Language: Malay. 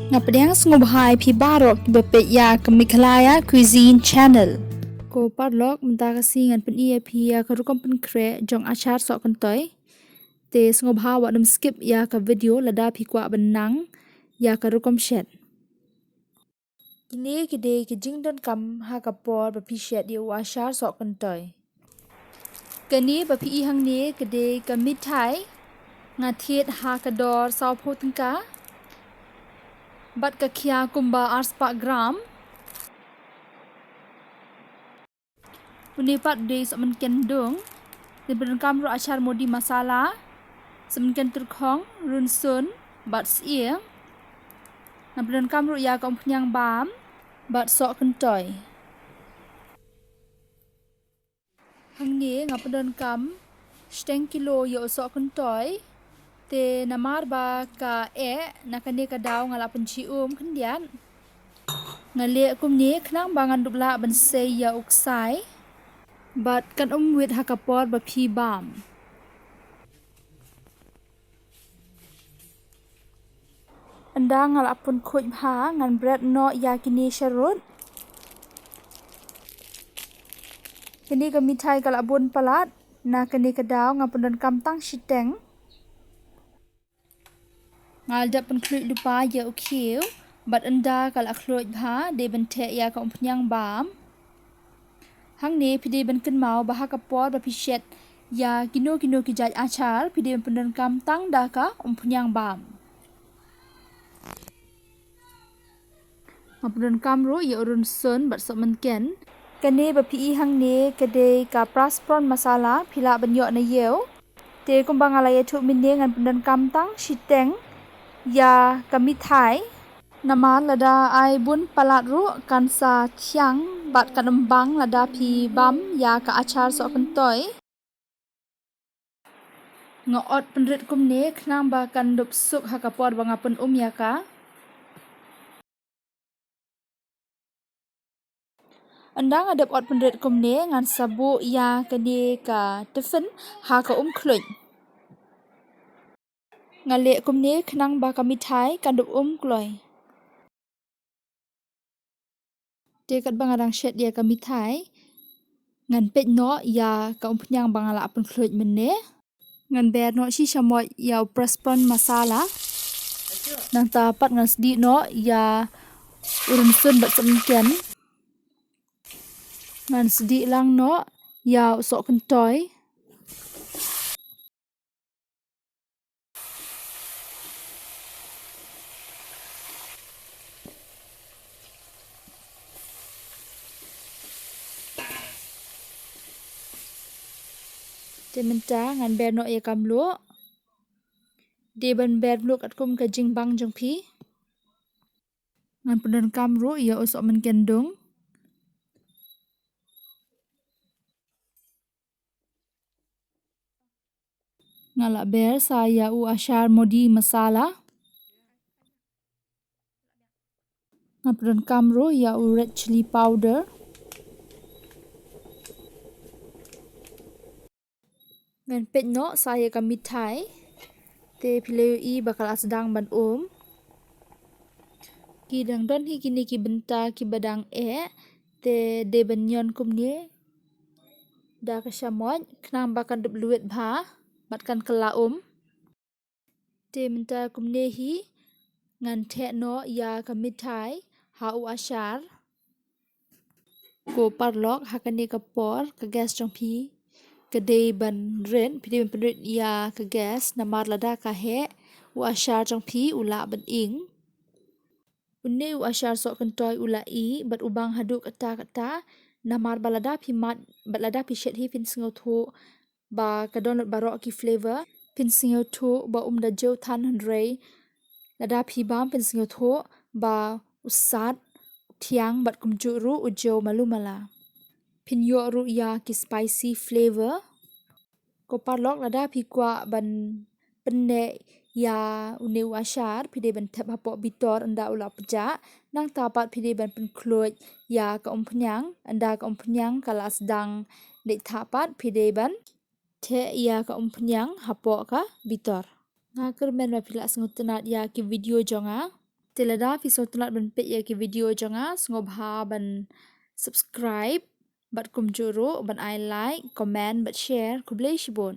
Ngapadang ngubhai pi barok bepet ya kemiklaya cuisine channel. Ko parlok mentagasi ngan pen ia pi ya karukom pen kre jong ashar sohkyntoi. Te ngubha wa dum skip ya ka video lada pi kwa benang ya karukom shet. Kini kide kijing don kam ha kapor bapi shet ya ashar sohkyntoi. Kini bapi ihang ni kide kamitai ngathiet ha kador saupo tengka. Bat kakia kumba arspa gram. Unipat de semenken dong. Di berengkam ru ashar modi masala. Semenken turkong runsun bat siang. Na berengkam ru ya kom penyang bam bat sohkyntoi. Hang ni ngapadon kam 10 kilo yo sohkyntoi. Te namar ba ka nakane ka daw ngala pencium kendian. Ngale kum ni kenang bangan dubla ban sei ya uksai. Bat kan wit hakapor ba pi bam. Anda ngal apun kuj ha ngan bread no ya kini sharut. Kini kami thai kal abun palat na kini kadaw ngapun kam tang shiteng. Ngal dap pen kluj lupa ya ukiu bat anda kal akluj ha de bente ya ka penyang bam. Hang ni pide ben ken mau bah kapor ba pishet ya kino ki jaj achar pide ben kam tang da ka penyang bam. Ngapun kam ru ya urun sun bat semenken. Kani bapi hang ni kede ka praspron masala pila banyo na yeu. Te kumbang alaya tu minne ngan pendan kam tang shiteng ya kami thai. Naman lada ai bun palat ru kansa chiang bat kan embang lada pi bam ya ka achar sohkyntoi. Ngaot penrit kum ni kenang ba kan dup suk hakapor bangapun ya ka. Andang adap ot penrit kum ni ngan sabu ya kani ka tifen ha ka kluj. Ngale kum ni kenang ba kami thai kan dup kloy. Dia kat bangarang shet dia kami thai ngan pet no ya ka penyang bangala apun kluj mene. Ngan ber no si shamoy ya praspron masala. Nang tapat ngan sedi no ya urun sun bat semenken. Ngan sedi lang no ya sohkyntoi. Tementa ngan ber no ya kamlu. De ban ber lu kat kum ka jingbang jong pi. Ngan pendan kamru ya usok menkendung. Ngala ber saya ashar modi masala. Ngapun kamru ya red chili powder. Ngan pet no saya kami thai. Te pileu I bakal asdang ban Ki dang don hi kini ki benta ki badang te de banyon kum ni. Da ka shamot kenang bakan dup luet bha batkan kela Te menta kum ne hi ngan the no ya kami thai ha ashar. Ko parlok hakane kapor ka gas jong pi. Kedai ban ren pide ban penrit ya ka gas namar lada ka he ashar jong pi ula ban ing. Unne ashar sohkyntoi ula I bat ubang haduk kata namar balada pi mat balada pi shet hi pin singo thu ba kadon barok ki flavor pin singo thu ba da jo than handrei lada pi bam pin singo thu ba usat tiang bat kumju ru ujo malumala. Pin yo ru ya ki spicy flavor. Ko parlok lada pi kwa ban penne ya une ashar pide ban thep hapok bitor anda ula peja nang tapat pide ban pen kluj ya ka penyang anda ka penyang kala sedang dek tapat pide ban the ya ka penyang hapok ka bitor. Ngaker men ma pila sengutenat ya ki video jonga. Tilada fiso tulat ban pet ya ki video janga ngob ha ban subscribe bat kum juro ban I like comment bat share kublai shibon.